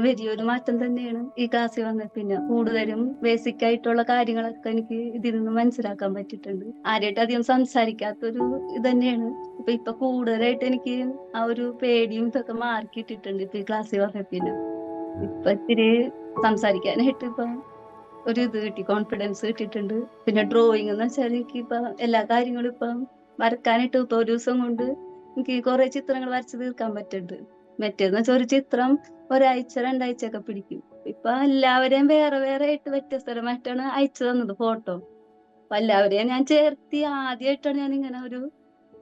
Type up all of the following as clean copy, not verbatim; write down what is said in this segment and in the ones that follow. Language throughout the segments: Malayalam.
വലിയൊരു മാറ്റം തന്നെയാണ് ഈ ക്ലാസ്സിൽ വന്നത്. പിന്നെ കൂടുതലും ബേസിക് ആയിട്ടുള്ള കാര്യങ്ങളൊക്കെ എനിക്ക് ഇതിൽ നിന്ന് മനസ്സിലാക്കാൻ പറ്റിയിട്ടുണ്ട്. ആരായിട്ട് അധികം സംസാരിക്കാത്തൊരു ഇത് തന്നെയാണ്. ഇപ്പൊ കൂടുതലായിട്ട് എനിക്ക് ആ ഒരു പേടിയും ഇതൊക്കെ മാറി കിട്ടിയിട്ടുണ്ട് ഇപ്പൊ ഈ ക്ലാസ്സിൽ വന്ന പിന്നെ. ഇപ്പൊ ഇത്തിരി സംസാരിക്കാനായിട്ട് ഇപ്പൊ ഒരു ഇത് കിട്ടി, കോൺഫിഡൻസ് കിട്ടിയിട്ടുണ്ട്. പിന്നെ ഡ്രോയിങ് എന്ന് വെച്ചാൽ എനിക്ക് ഇപ്പൊ എല്ലാ കാര്യങ്ങളും ഇപ്പം വരക്കാനായിട്ട് ഇപ്പൊ ഒരു ദിവസം കൊണ്ട് എനിക്ക് കുറെ ചിത്രങ്ങൾ വരച്ചു തീർക്കാൻ പറ്റുന്നുണ്ട്. മറ്റേന്ന് വെച്ചാൽ ഒരു ചിത്രം ഒരാഴ്ച രണ്ടാഴ്ചയൊക്കെ പിടിക്കും. ഇപ്പൊ എല്ലാവരെയും വേറെ വേറെ ആയിട്ട് വ്യത്യസ്തരമായിട്ടാണ് അയച്ചു തന്നത് ഫോട്ടോ. അപ്പൊ എല്ലാവരെയും ഞാൻ ചേർത്തി ആദ്യമായിട്ടാണ് ഞാൻ ഇങ്ങനെ ഒരു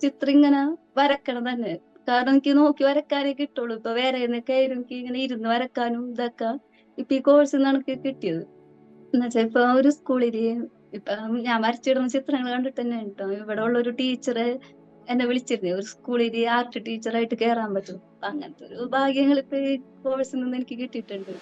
ചിത്രം ഇങ്ങനെ വരക്കണം തന്നെ. കാരണം എനിക്ക് നോക്കി വരക്കാനേ കിട്ടുള്ളൂ. ഇപ്പൊ വേറെ എന്നൊക്കെ ആയിരുന്നു എനിക്ക് ഇങ്ങനെ ഇരുന്ന് വരക്കാനും ഇതൊക്കെ ഇപ്പൊ ഈ കോഴ്സിൽ നിന്നാണ് എനിക്ക് കിട്ടിയത്. എന്നുവെച്ചാ ഇപ്പൊ ഒരു സ്കൂളില് ഇപ്പൊ ഞാൻ വരച്ചിടുന്ന ചിത്രങ്ങൾ കണ്ടിട്ട് തന്നെ കേട്ടോ ഇവിടെ ഉള്ള ഒരു ടീച്ചറ് എന്നെ വിളിച്ചിരുന്നു ഒരു സ്കൂളില് ആർട്ട് ടീച്ചറായിട്ട് കേറാൻ പറ്റും. അപ്പൊ അങ്ങനത്തെ ഒരു ഭാഗ്യങ്ങൾ ഇപ്പൊ ഈ കോഴ്സിൽ നിന്ന് എനിക്ക് കിട്ടിയിട്ടുണ്ട്.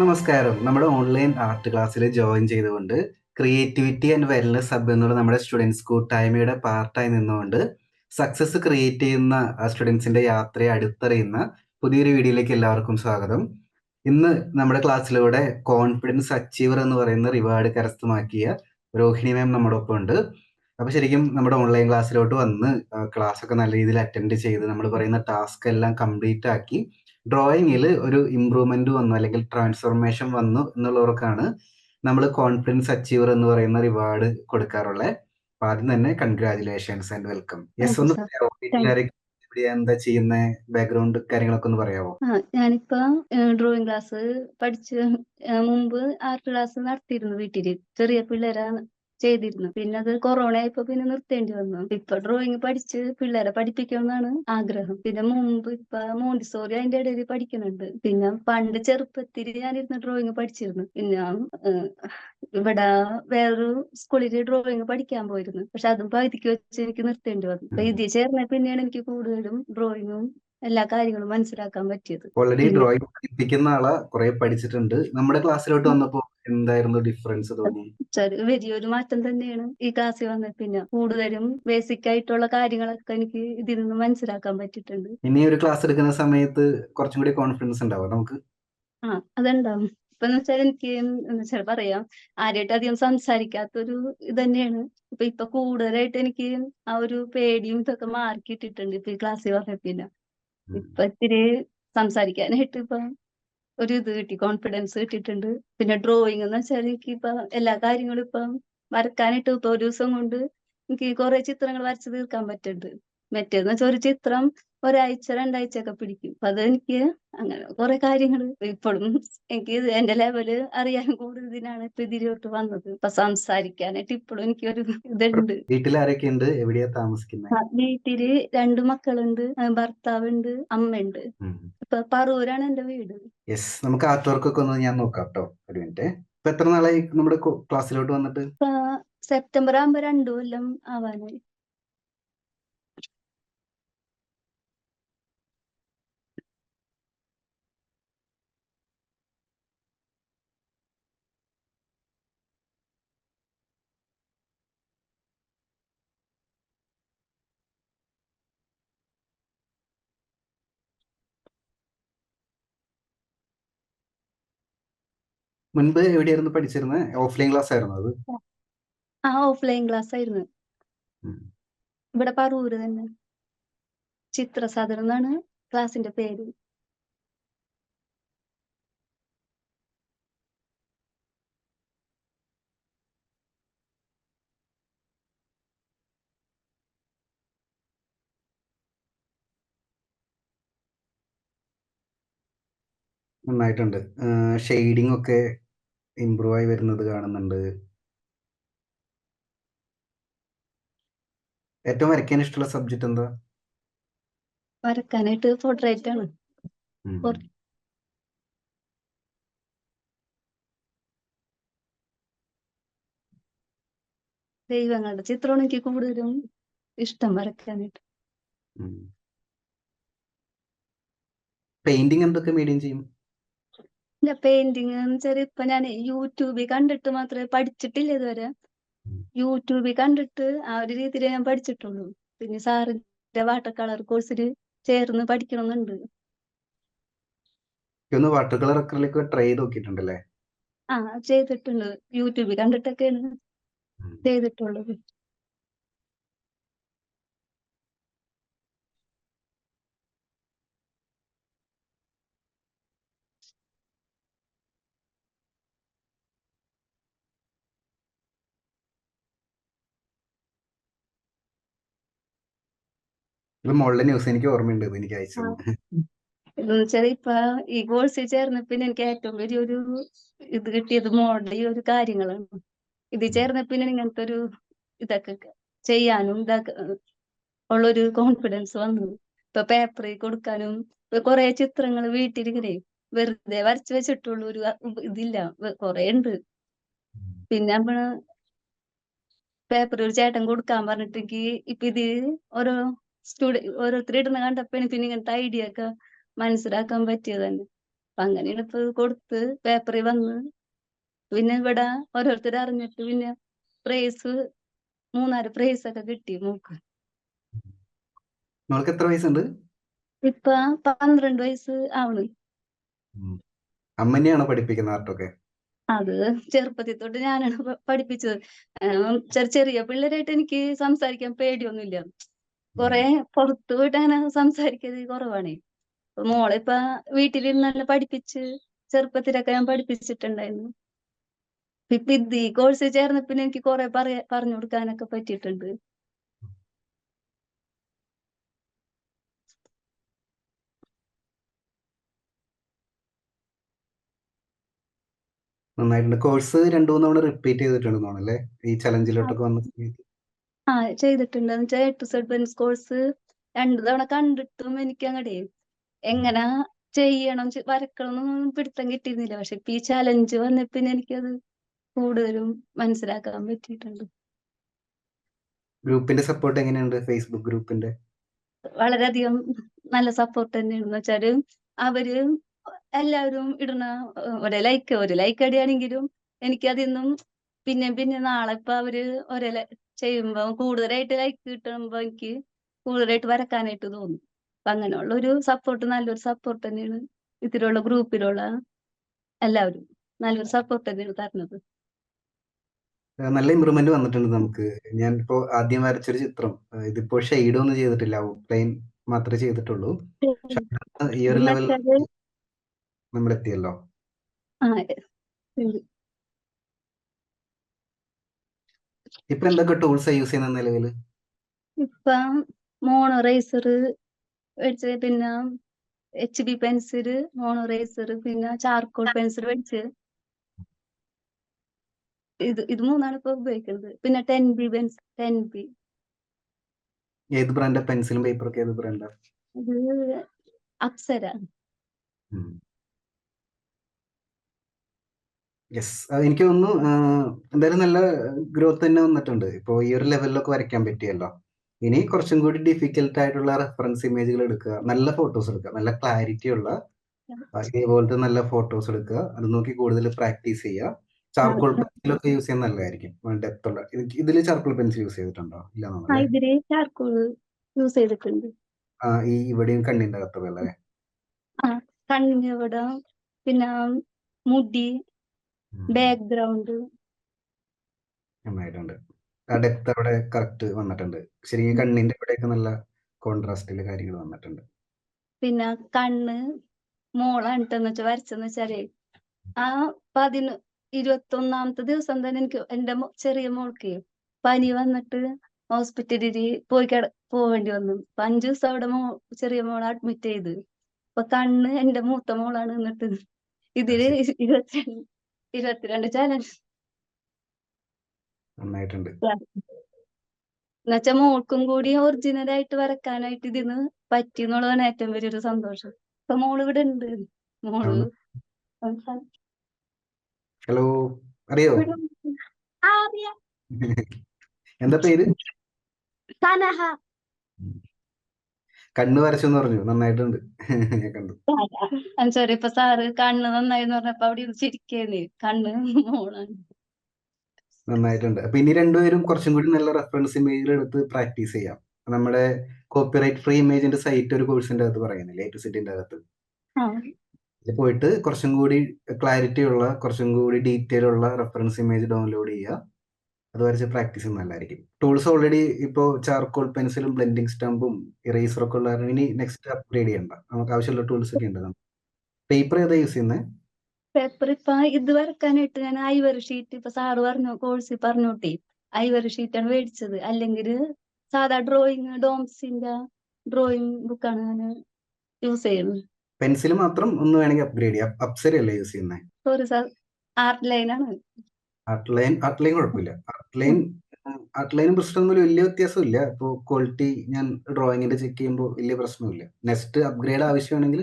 നമസ്കാരം. നമ്മുടെ ഓൺലൈൻ ആർട്ട് ക്ലാസ്സിൽ ജോയിൻ ചെയ്തുകൊണ്ട് ക്രിയേറ്റിവിറ്റി ആൻഡ് വെൽനസ് ഹബ് എന്നുള്ള നമ്മുടെ സ്റ്റുഡൻസ് കൂട്ടായ്മയുടെ പാർട്ടായി നിന്നുകൊണ്ട് സക്സസ് ക്രിയേറ്റ് ചെയ്യുന്ന സ്റ്റുഡൻസിന്റെ യാത്രയെ അടുത്തറിയുന്ന പുതിയൊരു വീഡിയോയിലേക്ക് എല്ലാവർക്കും സ്വാഗതം. ഇന്ന് നമ്മുടെ ക്ലാസ്സിലൂടെ കോൺഫിഡൻസ് അച്ചീവർ എന്ന് പറയുന്ന റിവാർഡ് കരസ്ഥമാക്കിയ രോഹിണി മാം നമ്മുടെ ഒപ്പം ഉണ്ട്. അപ്പൊ ശരിക്കും നമ്മുടെ ഓൺലൈൻ ക്ലാസ്സിലോട്ട് വന്ന് ക്ലാസ് ഒക്കെ നല്ല രീതിയിൽ അറ്റൻഡ് ചെയ്ത് നമ്മൾ പറയുന്ന ടാസ്ക് എല്ലാം കംപ്ലീറ്റ് ആക്കി ഡ്രോയിങ്ങിൽ ഒരു ഇമ്പ്രൂവ്മെന്റ് വന്നു അല്ലെങ്കിൽ ട്രാൻസ്ഫോർമേഷൻ വന്നു എന്നുള്ളവർക്കാണ് നമ്മൾ കോൺഫിഡൻസ് അച്ചീവർ എന്ന് പറയുന്ന റിവാർഡ് കൊടുക്കാറുള്ളത്. അപ്പൊ ആദ്യം തന്നെ കൺഗ്രാചുലേഷൻസ് ആൻഡ് വെൽക്കം. യെസ്, ഒന്ന് പറയാമോ വീട്ടിലാരൊക്കെ എന്താ ചെയ്യുന്ന ബാക്ക്ഗ്രൗണ്ട് കാര്യങ്ങളൊക്കെ ഒന്ന് പറയാമോ? ഞാനിപ്പോ ഡ്രോയിങ് ക്ലാസ് പഠിച്ച് മുമ്പ് ആർട്ട് ക്ലാസ് നടത്തിയിരുന്നു വീട്ടില്. ചെറിയ പിള്ളേരെ ചെയ്തിരുന്നു. പിന്നെ അത് കൊറോണ ആയപ്പോ പിന്നെ നിർത്തേണ്ടി വന്നു. ഇപ്പൊ ഡ്രോയിങ് പഠിച്ച് പിള്ളേരെ പഠിപ്പിക്കണമെന്നാണ് ആഗ്രഹം. പിന്നെ മുമ്പ് ഇപ്പൊ മോണ്ടിസോറി അതിന്റെ ഇടയിൽ പഠിക്കുന്നുണ്ട്. പിന്നെ പണ്ട് ചെറുപ്പത്തിൽ ഞാനിരുന്ന് ഡ്രോയിങ് പഠിച്ചിരുന്നു. പിന്നെ ഇവിടെ വേറൊരു സ്കൂളിൽ ഡ്രോയിങ് പഠിക്കാൻ പോയിരുന്നു. പക്ഷെ അതും പകുതിക്ക് വെച്ച് എനിക്ക് നിർത്തേണ്ടി വന്നു. അപ്പൊ ഇതിൽ ചേർന്ന പിന്നെയാണ് എനിക്ക് കൂടുതലും ഡ്രോയിങ്ങും എല്ലാ കാര്യങ്ങളും മനസ്സിലാക്കാൻ പറ്റിയത്. ഓൾറെഡി പിന്നെ ഡ്രോയിങ് പഠിപ്പിക്കുന്ന ആളെ കുറെ പഠിച്ചിട്ടുണ്ട്. നമ്മുടെ ക്ലാസ്സിലോട്ട് വന്നപ്പോ എന്തായിരുന്നു ഡിഫറൻസ് തോന്നി? വലിയൊരു മാറ്റം തന്നെയാണ് ഈ ക്ലാസ്സിൽ വന്നത്. പിന്നെ കൂടുതലും ബേസിക് ആയിട്ടുള്ള കാര്യങ്ങളൊക്കെ എനിക്ക് ഇതിൽ നിന്ന് മനസ്സിലാക്കാൻ പറ്റിയിട്ടുണ്ട്. ഇനി ഒരു ക്ലാസ് എടുക്കുന്ന സമയത്ത് കുറച്ചും കൂടി കോൺഫിഡൻസ് ഉണ്ടാവും നമുക്ക്. അതുണ്ടാവും. ഇപ്പൊന്ന് വെച്ചാൽ എനിക്ക് എന്ന് വെച്ചാൽ പറയാം, ആരായിട്ട് അധികം സംസാരിക്കാത്തൊരു ഇത് തന്നെയാണ്. ഇപ്പൊ കൂടുതലായിട്ട് എനിക്ക് ആ ഒരു പേടിയും ഇതൊക്കെ മാറി കിട്ടിയിട്ടുണ്ട് ഇപ്പൊ ഈ ക്ലാസ്സിൽ വന്ന പിന്നെ. ഇപ്പൊ ഇത്തിരി സംസാരിക്കാനായിട്ട് ഇപ്പൊ ഒരു ഇത് കിട്ടി, കോൺഫിഡൻസ് കിട്ടിയിട്ടുണ്ട്. പിന്നെ ഡ്രോയിങ് എന്ന് വെച്ചാൽ എനിക്ക് ഇപ്പൊ എല്ലാ കാര്യങ്ങളും ഇപ്പം വരക്കാനായിട്ട് ഇപ്പൊ ഒരു ദിവസം കൊണ്ട് എനിക്ക് കുറെ ചിത്രങ്ങൾ വരച്ചു തീർക്കാൻ പറ്റുന്നുണ്ട്. മറ്റേന്ന് വെച്ചാൽ ഒരു ചിത്രം ഒരാഴ്ച രണ്ടാഴ്ചയൊക്കെ പിടിക്കും. അപ്പൊ അതെനിക്ക് അങ്ങനെ കുറെ കാര്യങ്ങൾ ഇപ്പോഴും എനിക്ക് എന്റെ ലെവല് അറിയാൻ കൂടുതലാണ് ഇപ്പൊ ഇതിലോട്ട് വന്നത്. ഇപ്പൊ സംസാരിക്കാനായിട്ട് ഇപ്പോഴും എനിക്കൊരു ഇതുണ്ട്. വീട്ടിൽ ആരൊക്കെ ഉണ്ട്, എവിടെയാ താമസിക്കുന്നത്? വീട്ടില് 2 മക്കളുണ്ട്, ഭർത്താവുണ്ട്, അമ്മയുണ്ട്. ഇപ്പൊ പറൂരാണ് എന്റെ വീട്. യെസ്, നമുക്ക് ആർട്ട് വർക്ക് ഒക്കെ ഒന്ന് ഞാൻ നോക്കാം കേട്ടോ. ഒരു മിനിറ്റ്. ഇപ്പൊ എത്ര നാളായി നമ്മുടെ ക്ലാസ്സിലോട്ട് വന്നിട്ട്? ഇപ്പൊ സെപ്റ്റംബർ ആകുമ്പോ 2 കൊല്ലം ആവാനായി. മുൻപ് എവിടെയായിരുന്നു പഠിച്ചിരുന്നത്? ഓഫ്ലൈൻ ക്ലാസ് ആയിരുന്നു അത്? ഓഫ്ലൈൻ ക്ലാസ് ആയിരുന്നു. ഇവിടെ പറൂര് തന്നെ. ചിത്രസാധനം എന്നാണ് ക്ലാസിന്റെ പേര്. നന്നായിട്ടുണ്ട്. ഷെയ്ഡിങ് ഒക്കെ ഇമ്പ്രൂവ് ആയി വരുന്നത് കാണുന്നുണ്ട്. ഏറ്റവും വരയ്ക്കാൻ ഇഷ്ടമുള്ള സബ്ജക്ട് എന്താ? വരക്കാനായിട്ട് പോർട്രേറ്റ് ആണ്. ദൈവങ്ങളുടെ ചിത്രമാണ് എനിക്ക് കൂടുതലും ഇഷ്ടം വരക്കാനായിട്ട്. പെയിന്റിങ് എന്തൊക്കെ മീഡിയം ചെയ്യും? ഇല്ല, പെയിന്റിങ് എന്ന് വെച്ചാൽ ഇപ്പൊ ഞാൻ യൂട്യൂബിൽ കണ്ടിട്ട് മാത്രമേ പഠിച്ചിട്ടില്ല ഇതുവരെ. യൂട്യൂബിൽ കണ്ടിട്ട് ആ ഒരു രീതിയിൽ ഞാൻ പഠിച്ചിട്ടുള്ളൂ. പിന്നെ സാറിന്റെ വാട്ടർ കളർ കോഴ്സിൽ ചേർന്ന് പഠിക്കണമെന്നുണ്ട്. ഒന്ന് വാട്ടർ കളർ അക്രലിക് ട്രൈ ചെയ്ത് നോക്കിയിട്ടുണ്ടല്ലേ? ആ ചെയ്തിട്ടുണ്ട്. യൂട്യൂബിൽ കണ്ടിട്ടൊക്കെയാണ് ഉം. ചെയ്തിട്ടുള്ളത്. ഇത് മോളുടെ ന്യൂസ് എനിക്ക് ഓർമ്മയുണ്ട്, ഇത് എനിക്ക് ആ അയച്ചത്. എന്ന് വെച്ചാൽ ഇപ്പൊ ഈ കോഴ്സിൽ ചേർന്ന പിന്നെ എനിക്ക് ഏറ്റവും വലിയൊരു ഇത് കിട്ടിയത് മോളുടെ ഈ ഒരു കാര്യങ്ങളാണ്. ഇത് ചേർന്ന പിന്നെ ഇങ്ങനത്തെ ഒരു ഇതൊക്കെ ചെയ്യാനും ഇതൊക്കെ ഉള്ളൊരു കോൺഫിഡൻസ് വന്നു. ഇപ്പൊ പേപ്പറിൽ കൊടുക്കാനും ഇപ്പൊ കുറെ ചിത്രങ്ങൾ വീട്ടിലിങ്ങനെ വെറുതെ വരച്ചു വെച്ചിട്ടുള്ള ഒരു ഇതില്ല, കുറെ ഉണ്ട്. പിന്നെ നമ്മള് പേപ്പർ ഒരു ചേട്ടൻ കൊടുക്കാൻ പറഞ്ഞിട്ടെങ്കിൽ ഇപ്പൊ ഇത് ഓരോ ഓരോരുത്തർ ഇടുന്ന കണ്ടപ്പോ എനിക്ക് പിന്നെ ഇങ്ങനത്തെ ഐഡിയ ഒക്കെ മനസ്സിലാക്കാൻ പറ്റിയത് തന്നെ. അപ്പൊ അങ്ങനെയാണ് ഇപ്പൊ കൊടുത്ത് പേപ്പറിൽ വന്ന് പിന്നെ ഇവിടെ ഓരോരുത്തർ അറിഞ്ഞിട്ട് പിന്നെ പ്രൈസ് 3-4 പ്രൈസ് ഒക്കെ കിട്ടി മോക്ക്. മോൾക്ക് എത്ര വയസ്സുണ്ട്? ഇപ്പൊ 12 വയസ്സ് ആവണ്. അമ്മ തന്നെയാണോ പഠിപ്പിക്കുന്ന ആർട്ടൊക്കെ? അത് ചെറുപ്പത്തിൽ തൊട്ട് ഞാനാണ് പഠിപ്പിച്ചത്. ചെറിയ പിള്ളേരായിട്ട് എനിക്ക് സംസാരിക്കാൻ പേടിയൊന്നുമില്ല. കൊറേ പുറത്തു പോയിട്ട് അങ്ങനെ സംസാരിക്കുന്നത് കുറവാണേ. അപ്പൊ മോളിപ്പ വീട്ടിലിരുന്നല്ല പഠിപ്പിച്ച് ചെറുപ്പത്തിലൊക്കെ ഞാൻ പഠിപ്പിച്ചിട്ടുണ്ടായിരുന്നു. ഇപ്പൊ ഇത് ഈ കോഴ്സിൽ ചേർന്ന പിന്നെ എനിക്ക് കുറെ പറഞ്ഞു കൊടുക്കാനൊക്കെ പറ്റിയിട്ടുണ്ട്. നന്നായിട്ടുണ്ട്. കോഴ്സ് 2-3 തവണ റിപ്പീറ്റ് ചെയ്തിട്ടുണ്ടെന്ന് തോന്നുന്നല്ലേ, ഈ ചലഞ്ചിലോട്ടൊക്കെ വന്ന സമയത്ത്? ആ ചെയ്തിട്ടുണ്ട്. എന്ന് വെച്ചാൽ A to Z Benz course 2 തവണ കണ്ടിട്ടും എനിക്ക് അങ്ങടെ എങ്ങനെ ചെയ്യണം വരക്കണം എന്നൊന്നും പിടുത്തം കിട്ടിയിരുന്നില്ല. പക്ഷെ ഇപ്പൊ ഈ ചലഞ്ച് വന്ന പിന്നെ എനിക്കത് കൂടുതലും മനസ്സിലാക്കാൻ പറ്റിയിട്ടുണ്ട്. ഗ്രൂപ്പിന്റെ സപ്പോർട്ട് എങ്ങനെയുണ്ട്, ഫേസ്ബുക്ക് ഗ്രൂപ്പിന്റെ? വളരെയധികം നല്ല സപ്പോർട്ട് തന്നെയാണ്. എന്ന് വെച്ചാല് അവര് എല്ലാവരും ഇടുന്ന ഒരു ലൈക്ക് അടിയാണെങ്കിലും എനിക്ക് അതിന്നും പിന്നെ നാളെ ഇപ്പൊ അവര് ചെയ്യുമ്പോ കൂടുതലായിട്ട് ലൈക്ക് കിട്ടുമ്പോ എനിക്ക് കൂടുതലായിട്ട് വരക്കാനായിട്ട് തോന്നും. അപ്പൊ അങ്ങനെയുള്ള ഒരു സപ്പോർട്ട്, നല്ലൊരു സപ്പോർട്ട് തന്നെയാണ് ഇതിലുള്ള ഗ്രൂപ്പിലുള്ള എല്ലാവരും നല്ലൊരു സപ്പോർട്ട് തന്നെയാണ് തരുന്നത്. നല്ല ഇമ്പ്രൂവ്മെന്റ് വന്നിട്ടുണ്ട് നമുക്ക്. ഞാൻ ഇപ്പോ ആദ്യം വരച്ചൊരു ചിത്രം ഇതിപ്പോ ഷെയ്ഡ് ഒന്നും ചെയ്തിട്ടില്ല, ഔട്ട്ലൈൻ മാത്രമേ ചെയ്തിട്ടുള്ളൂ. ഈ ഒരു ലെവൽ എന്നുവെച്ചാല് നമ്മൾ എത്തിയല്ലോ. ആ ശരി. ഇപ്പൊ എന്തൊക്കെ ടൂൾസ് യൂസ് ചെയ്യുന്ന നിലവിൽ? ഇപ്പൊ മോണോറൈസർ മേടിച്ച്, പിന്നെ HB പെൻസില്, മോണോറൈസർ, പിന്നെ ചാർക്കോൾ പെൻസിൽ മേടിച്ച് ഇത് 3 ഇപ്പൊ ഉപയോഗിക്കുന്നത്. പിന്നെ 10B പെൻസിൽ 10B ഏത് ബ്രാൻഡാ? പെൻസിലും പേപ്പറൊക്കെ ഏത് ബ്രാൻഡാ? ഇത് അപ്സര. യെസ്, എനിക്ക് തോന്നുന്നു എന്തായാലും നല്ല ഗ്രോത്ത് തന്നെ വന്നിട്ടുണ്ട്. ഇപ്പോൾ ഈ ഒരു ലെവലിലൊക്കെ വരയ്ക്കാൻ പറ്റിയല്ലോ. ഇനി കുറച്ചും കൂടി ഡിഫിക്കൽട്ട് ആയിട്ടുള്ള റെഫറൻസ് ഇമേജുകൾ എടുക്കുക, നല്ല ഫോട്ടോസ് എടുക്കുക, നല്ല ക്ലാരിറ്റി ഉള്ള ഇതേപോലത്തെ നല്ല ഫോട്ടോസ് എടുക്കുക, അത് നോക്കി കൂടുതൽ പ്രാക്ടീസ് ചെയ്യുക. ചാർക്കോൾ പെൻസിലൊക്കെ യൂസ് ചെയ്യുന്നത് നല്ലതായിരിക്കും, ഡെപ്ത് ഉള്ള. ഇതിൽ ചാർക്കോൾ പെൻസിൽ യൂസ് ചെയ്തിട്ടുണ്ടോ? ഇല്ലാന്നല്ലേ? ഇതില് ചാർക്കോൾ യൂസ് ചെയ്തിട്ടുണ്ട്. ഈ ഇവിടെയും കണ്ണിന്റെ അകത്തൊക്കെ അല്ലേ? ആ കണ്ണിവിടെ, പിന്നെ മുടി, ബാക്ക്ഗ്രൗണ്ട്. നന്നായിട്ടുണ്ട്. ആ ഡെപ്ത് അവിടെ കറക്റ്റ് വന്നിട്ടുണ്ട്. ശരിക്കും കണ്ണിന്റെ ഇവിടെയൊക്കെ നല്ല കോൺട്രാസ്റ്റില് കാര്യങ്ങൾ വന്നിട്ടുണ്ട്. പിന്നെ കണ്ണ് മോളാണിട്ടെന്ന് വെച്ചാൽ വരച്ചെന്ന് വെച്ചാലേ ആ 21ാമത്തെ ദിവസം തന്നെ എനിക്ക് എന്റെ ചെറിയ മോൾക്ക് പനി വന്നിട്ട് ഹോസ്പിറ്റലിൽ പോവേണ്ടി വന്നു. 5 ദിവസം അവിടെ ചെറിയ മോളെ അഡ്മിറ്റ് ചെയ്ത്. അപ്പൊ കണ്ണ് എന്റെ മൂത്ത മോളാണ്. എന്നിട്ട് ഇതില് 22 ചാലഞ്ച് നന്നായിട്ടുണ്ട്. എന്നുവെച്ചാൽ മോൾക്കും കൂടി ഒറിജിനൽ ആയിട്ട് വരക്കാനായിട്ട് ഇതിന്ന് പറ്റി എന്നുള്ളതാണ് ഏറ്റവും വലിയൊരു സന്തോഷം. ഇപ്പൊ മോള് ഇവിടെ ഉണ്ട്. മോള് ഹലോ, അറിയോ? അറിയാം. എന്താ പേര്? സനഹ. കണ്ണ് വരച്ചെന്ന് പറഞ്ഞു, നന്നായിട്ടുണ്ട്. ഞാൻ കണ്ടു. സോറി, ഇപ്പൊ സാറ് കണ്ണ് നന്നായി പറഞ്ഞപ്പോ അവിടെ ചിരിക്കേന്ന്. കണ്ണ് മോളാണ്. നന്നായിട്ടുണ്ട്. അപ്പൊ ഇനി രണ്ടുപേരും കുറച്ചും കൂടി നല്ല റെഫറൻസ് ഇമേജുകൾ എടുത്ത് പ്രാക്ടീസ് ചെയ്യാം. നമ്മുടെ കോപ്പിറൈറ്റ് ഫ്രീ ഇമേജിന്റെ സൈറ്റ് ഒരു കോഴ്സിന്റെ അകത്ത് പറയുന്നില്ലേ, A to Zന്റെ അകത്ത്. ആ ഇതിൽ പോയിട്ട് കുറച്ചും കൂടി ക്ലാരിറ്റി ഉള്ള, കുറച്ചും കൂടി ഡീറ്റെയിൽ ഉള്ള റെഫറൻസ് ഇമേജ് ഡൗൺലോഡ് ചെയ്യുക. അത് വരച്ച് പ്രാക്ടീസ് നല്ലതായിരിക്കും. ടൂൾസ് ഓൾറെഡി ഇപ്പോൾ ചാർക്കോൾ പെൻസിലും ബ്ലെൻഡിങ് സ്റ്റാമ്പും ഇറേസറും ഒക്കെ ഉള്ള ഇനി നെക്സ്റ്റ് അപ്ഗ്രേഡ് ചെയ്യണ്ട. നമുക്ക് ആവശ്യമുള്ള ടൂൾസ് ഒക്കെ ഉണ്ട്. പേപ്പർ ഏതാ യൂസ് ചെയ്യുന്നത്? പേപ്പർ ഇപ്പൊ ഇത് വരക്കാനായിട്ട് ഞാൻ ഐവറി ഷീറ്റ് ഇപ്പൊ സാറ് പറഞ്ഞു കോഴ്സിൽ പറഞ്ഞോട്ടെ ഐവറി ഷീറ്റാണ് മേടിച്ചത്. അല്ലെങ്കിൽ സാധാ ഡ്രോയിങ് ഡോംസിന്റെ ഡ്രോയിങ് ബുക്കാണ് ഞാൻ യൂസ് ചെയ്യുന്നത്. പെൻസിൽ മാത്രം ഒന്ന് വേണമെങ്കിൽ അപ്ഗ്രേഡ് ചെയ്യാം. അപ്സര അല്ലേ യൂസ് ചെയ്യുന്നത്? സോറി സാർ, ആർട്ട് ലൈനാണ്. ആർട്ട് ലൈൻ കുഴപ്പമില്ല. ആർട്ട് ലൈനും പ്രശ്നമൊന്നുമില്ല, വലിയ വ്യത്യാസമില്ല. ഇപ്പോൾ ക്വാളിറ്റി ഞാൻ ഡ്രോയിങ്ങിന്റെ ചെക്ക് ചെയ്യുമ്പോൾ വലിയ പ്രശ്നമില്ല. നെക്സ്റ്റ് അപ്ഗ്രേഡ് ആവശ്യമാണെങ്കിൽ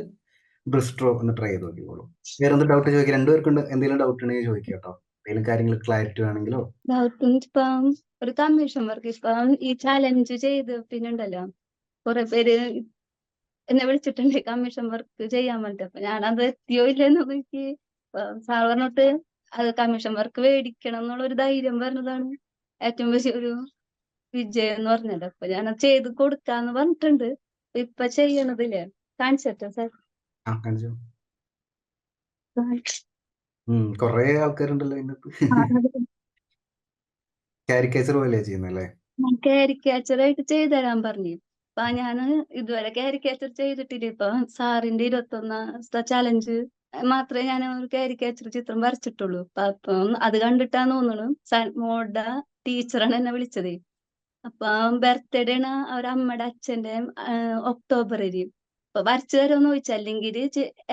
ബ്രിസ്ട്രോ ഒന്ന് ട്രൈ ചെയ്ത് നോക്കിക്കോളൂ. വേറെ എന്ത് ഡൗട്ട് ചോദിക്കാം? രണ്ടുപേർക്കുണ്ട് എന്തെങ്കിലും ഡൗട്ട് ഉണ്ടെങ്കിൽ ചോദിക്കാം കേട്ടോ. എന്തെങ്കിലും കാര്യങ്ങൾ ക്ലാരിറ്റി വേണമെങ്കിലോ. ഡൗട്ടും ഇപ്പം ഒരു കമ്മീഷൻ വർക്ക് ഇപ്പം ഈ ചാലഞ്ച് ചെയ്ത് പിന്നുണ്ടല്ലോ കുറെ പേര് എന്നെ വിളിച്ചിട്ടുണ്ട് കമ്മീഷൻ വർക്ക് ചെയ്യാൻ വേണ്ടിട്ട്. അപ്പൊ ഞാനത് എത്തിയോ ഇല്ലെന്നൊക്കെ എനിക്ക് സാർ പറഞ്ഞിട്ട് അത് കമ്മീഷൻ വർക്ക് മേടിക്കണം എന്നുള്ള ഒരു ധൈര്യം പറഞ്ഞതാണ് ഏറ്റവും വലിയ ഒരു വിജയം എന്ന് പറഞ്ഞത്. അപ്പൊ ഞാനത് ചെയ്ത് കൊടുക്കാന്ന് പറഞ്ഞിട്ടുണ്ട്. ഇപ്പൊ ചെയ്യണതില്ലേ കാണിച്ചിട്ടോ സാർ? ആ, കാണിച്ചോ. കുറെ ആൾക്കാരുണ്ടല്ലോ അതിനകത്ത്. കാരിക്കേച്ചർ പോലെയാ ചെയ്യുന്നല്ലേ? കാരിക്കേച്ചറായിട്ട് ചെയ്തുതരാൻ പറഞ്ഞു. അപ്പൊ ഞാന് ഇതുവരെ കാരിക്കേച്ചർ ചെയ്തിട്ടില്ല. ഇപ്പൊ സാറിന്റെ 21 ചലഞ്ച് മാത്രമേ ഞാൻ ഒരു കാരിക്കേച്ചർ ചിത്രം വരച്ചിട്ടുള്ളൂ. അപ്പം അത് കണ്ടിട്ടാന്ന് തോന്നുന്നു മോളുടെ ടീച്ചറാണ് എന്നെ വിളിച്ചത്. അപ്പൊ ബർത്ത്ഡേ ആണ് അവരമ്മയുടെ അച്ഛന്റെ ഒക്ടോബറിൽ. അപ്പൊ വരച്ചു തരുമെന്ന് ചോദിച്ചു. അല്ലെങ്കിൽ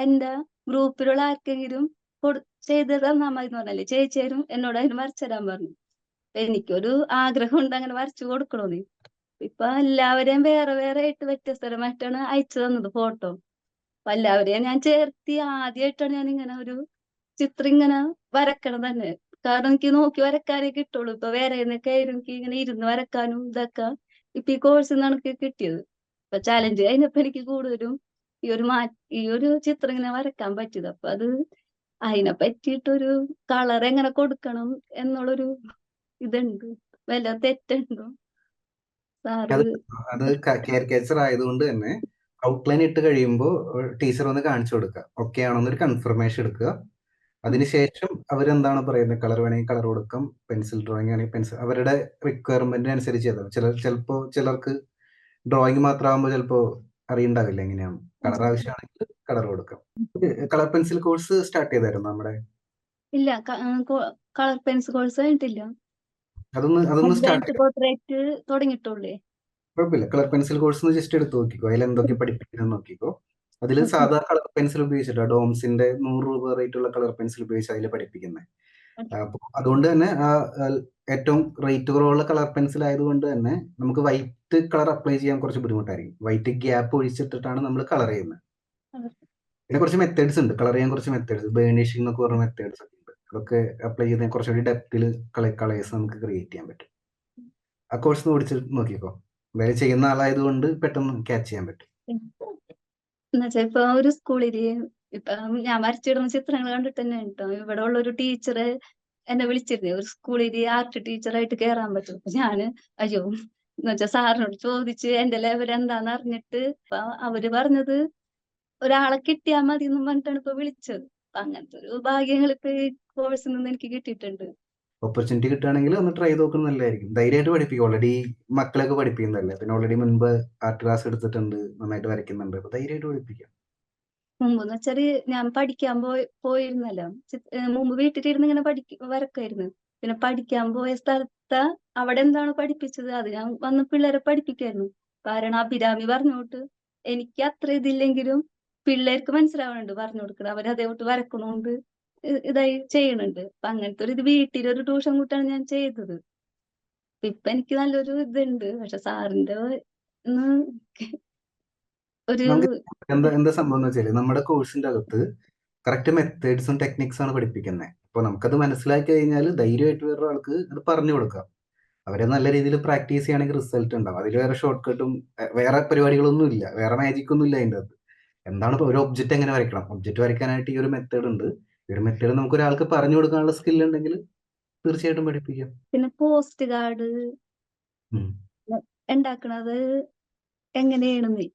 എന്റെ ഗ്രൂപ്പിലുള്ള ആർക്കെങ്കിലും ചെയ്ത് തന്നാ മതി എന്ന് പറഞ്ഞല്ലേ ചേച്ചിയാരും എന്നോട് അതിന് വരച്ചു തരാൻ പറഞ്ഞു. എനിക്കൊരു ആഗ്രഹം ഉണ്ട് അങ്ങനെ വരച്ചു കൊടുക്കണോന്ന്. ഇപ്പൊ എല്ലാവരെയും വേറെ വേറെ ആയിട്ട് വ്യത്യസ്തരമായിട്ടാണ് അയച്ചു തന്നത് ഫോട്ടോ. അപ്പൊ എല്ലാവരെയും ഞാൻ ചേർത്തി ആദ്യമായിട്ടാണ് ഞാൻ ഇങ്ങനെ ഒരു ചിത്രം ഇങ്ങനെ വരക്കണം തന്നെ. കാരണം എനിക്ക് നോക്കി വരക്കാനേ കിട്ടുള്ളൂ. ഇപ്പൊ വേറെ എന്നൊക്കെ എനിക്ക് ഇങ്ങനെ ഇരുന്ന് വരക്കാനും ഇതൊക്കെ ഇപ്പൊ ഈ കോഴ്സിൽ നിന്നാണ് എനിക്ക് കിട്ടിയത്. ഇപ്പൊ ചാലഞ്ച് കഴിഞ്ഞപ്പോ എനിക്ക് കൂടുതലും ഈ ഒരു ചിത്രം ഇങ്ങനെ വരക്കാൻ പറ്റിയത്. അപ്പൊ അത് അതിനെ പറ്റിയിട്ടൊരു കളർ എങ്ങനെ കൊടുക്കണം എന്നുള്ളൊരു ഇതുണ്ട്. വല്ല തെറ്റുണ്ടോ സാറ്? അത് അത് കാരിക്കേച്ചർ ആയതുകൊണ്ട് തന്നെ ഔട്ട്ലൈൻ ഇട്ട് കഴിയുമ്പോൾ ടീച്ചർ ഒന്ന് കാണിച്ചു കൊടുക്കുക, ഓക്കെ ആണെന്നൊരു കൺഫർമേഷൻ എടുക്കുക. അതിനുശേഷം അവരെന്താണ് പറയുന്നത്, കളർ വേണമെങ്കിൽ കളർ കൊടുക്കാം, പെൻസിൽ ഡ്രോയിങ് ആണെങ്കിൽ പെൻസിൽ, അവരുടെ റിക്വയർമെന്റിന് അനുസരിച്ച് ചെയ്താൽ. ചിലപ്പോൾ ചിലർക്ക് ഡ്രോയിങ് മാത്രമാകുമ്പോൾ ചിലപ്പോൾ അറിയണ്ടാവില്ല എങ്ങനെയാണ്. കളർ ആവശ്യമാണെങ്കിൽ കളർ കൊടുക്കാം. കളർ പെൻസിൽ കോഴ്സ് സ്റ്റാർട്ട് ചെയ്തായിരുന്നു നമ്മുടെ? ഇല്ല, കളർ പെൻസിൽ കോഴ്സ് കഴിഞ്ഞിട്ടില്ല. അതൊന്ന് സ്റ്റാർട്ട് അഡ്വാൻസ് ചെയ്ത് പോർട്രേറ്റ് തുടങ്ങിയിട്ടുള്ളേ. കുഴപ്പമില്ല. കളർ പെൻസിൽ കോഴ്സ് ഒന്ന് ജസ്റ്റ് എടുത്ത് നോക്കിക്കോ, അതിൽ എന്തൊക്കെ പഠിപ്പിക്കണം നോക്കിക്കോ. അതിൽ സാധാ കളർ പെൻസിൽ ഉപയോഗിച്ചിട്ട് ഡോംസിന്റെ 100 രൂപ റേറ്റ് ഉള്ള കളർ പെൻസിൽ ഉപയോഗിച്ച് അതിൽ പഠിപ്പിക്കുന്നത്. അപ്പോൾ അതുകൊണ്ട് തന്നെ ഏറ്റവും റേറ്റ് കുറവുള്ള കളർ പെൻസിൽ ആയതുകൊണ്ട് തന്നെ നമുക്ക് വൈറ്റ് കളർ അപ്ലൈ ചെയ്യാൻ കുറച്ച് ബുദ്ധിമുട്ടായിരിക്കും. വൈറ്റ് ഗ്യാപ്പ് ഒഴിച്ചിട്ടിട്ടാണ് നമ്മൾ കളർ ചെയ്യുന്നത്. പിന്നെ കുറച്ച് മെത്തേഡ്സ് ഉണ്ട്, കളർ ചെയ്യാൻ കുറച്ച് മെത്തേഡ്സ്, ബേണിഷിംഗ് എന്നൊക്കെ പറഞ്ഞ മെത്തേഡ്സ് ഒക്കെ ഉണ്ട്. അതൊക്കെ അപ്ലൈ ചെയ്താൽ കുറച്ചുകൂടി ഡെപ്തിൽ കളേഴ്സ് നമുക്ക് ക്രിയേറ്റ് ചെയ്യാൻ പറ്റും. ആ കോഴ്സ് ഓടിച്ച് നോക്കിക്കോ. എന്തായാലും ചെയ്യുന്ന ആളായതുകൊണ്ട് പെട്ടെന്ന് ക്യാച്ച് ചെയ്യാൻ പറ്റും. എന്നുവെച്ചാ ഇപ്പൊ ഒരു സ്കൂളില് ഇപ്പൊ ഞാൻ വരച്ചിടുന്ന ചിത്രങ്ങൾ കണ്ടിട്ട് തന്നെ കേട്ടോ ഇവിടെ ഉള്ള ഒരു ടീച്ചർ എന്നെ വിളിച്ചിരുന്നു ഒരു സ്കൂളിൽ ആർട്ട് ടീച്ചറായിട്ട് കയറാൻ പറ്റും. അപ്പൊ ഞാന് അയ്യോ എന്നുവെച്ചാ സാറിനോട് ചോദിച്ച് എന്റെ ലെവൽ എന്താന്ന് അറിഞ്ഞിട്ട് അപ്പൊ അവര് പറഞ്ഞത് ഒരാളെ കിട്ടിയാൽ മതി എന്നും പറഞ്ഞിട്ടാണ് ഇപ്പൊ വിളിച്ചത്. അപ്പൊ അങ്ങനത്തെ ഒരു ഭാഗ്യങ്ങൾ ഇപ്പൊ ഈ കോഴ്സിൽ നിന്ന് എനിക്ക് കിട്ടിയിട്ടുണ്ട്. ഓപ്പർച്യൂണിറ്റി കിട്ടുകയാണെങ്കിൽ ഒന്ന് ട്രൈ ചെയ്ത് നോക്കുന്നത് നല്ലതായിരിക്കും. ധൈര്യമായിട്ട് പഠിപ്പിക്കും. ഓൾറെഡി മക്കളൊക്കെ പഠിപ്പിക്കുന്നതല്ലേ, പിന്നെ ഓൾറെഡി മുൻപ് ആർട്ട് ക്ലാസ് എടുത്തിട്ടുണ്ട്, നന്നായിട്ട് വരയ്ക്കുന്നുണ്ട്. അപ്പൊ ധൈര്യമായിട്ട് പഠിപ്പിക്കാം. മുമ്പെന്ന് വെച്ചാല് ഞാൻ പഠിക്കാൻ പോയിരുന്നല്ലോ. മുമ്പ് വീട്ടിലിരുന്ന് ഇങ്ങനെ വരക്കായിരുന്നു. പിന്നെ പഠിക്കാൻ പോയ സ്ഥലത്ത് അവിടെ എന്താണ് പഠിപ്പിച്ചത് അത് ഞാൻ വന്ന് പിള്ളേരെ പഠിപ്പിക്കായിരുന്നു. കാരണം അഭിരാമി പറഞ്ഞോട്ട് എനിക്ക് അത്ര ഇതില്ലെങ്കിലും പിള്ളേർക്ക് മനസ്സിലാവുന്നുണ്ട് പറഞ്ഞു കൊടുക്കണം. അവരതേപോട്ട് വരക്കണോണ്ട് ഇതായി ചെയ്യണുണ്ട്. അപ്പൊ അങ്ങനത്തെ ഒരു ഇത് വീട്ടിലൊരു ട്യൂഷൻ കൂട്ടാണ് ഞാൻ ചെയ്തത്. ഇപ്പൊ എനിക്ക് നല്ലൊരു ഇതുണ്ട്. പക്ഷെ സാറിന്റെ ഒന്ന് ഒരു നമുക്ക് എന്താ സംഭവം എന്ന് വെച്ചാല് നമ്മുടെ കോഴ്സിന്റെ അകത്ത് കറക്റ്റ് മെത്തേഡ്സും ടെക്നിക്സ് ആണ് പഠിപ്പിക്കുന്നത്. അപ്പോൾ നമുക്കത് മനസ്സിലാക്കി കഴിഞ്ഞാൽ ധൈര്യമായിട്ട് വേറെ ആൾക്ക് അത് പറഞ്ഞു കൊടുക്കാം. അവരെ നല്ല രീതിയിൽ പ്രാക്ടീസ് ചെയ്യുകയാണെങ്കിൽ റിസൾട്ട് ഉണ്ടാവും. അതിൽ വേറെ ഷോർട്ട് കട്ടും വേറെ പരിപാടികളൊന്നും ഇല്ല, വേറെ മാജിക് ഒന്നും ഇല്ല അതിൻ്റെ അകത്ത്. എന്താണ് ഇപ്പോൾ ഒരു ഒബ്ജക്റ്റ് എങ്ങനെ വരയ്ക്കണം, ഒബ്ജക്റ്റ് വരയ്ക്കാനായിട്ട് ഈ ഒരു മെത്തേഡ് ഉണ്ട്. ഈ ഒരു മെത്തേഡ് നമുക്ക് ഒരാൾക്ക് പറഞ്ഞു കൊടുക്കാനുള്ള സ്കിൽ ഉണ്ടെങ്കിൽ തീർച്ചയായിട്ടും പഠിപ്പിക്കാം. പിന്നെ പോസ്റ്റ് കാർഡ് ഉം. ഉണ്ടാക്കണത് എങ്ങനെയാണെന്ന്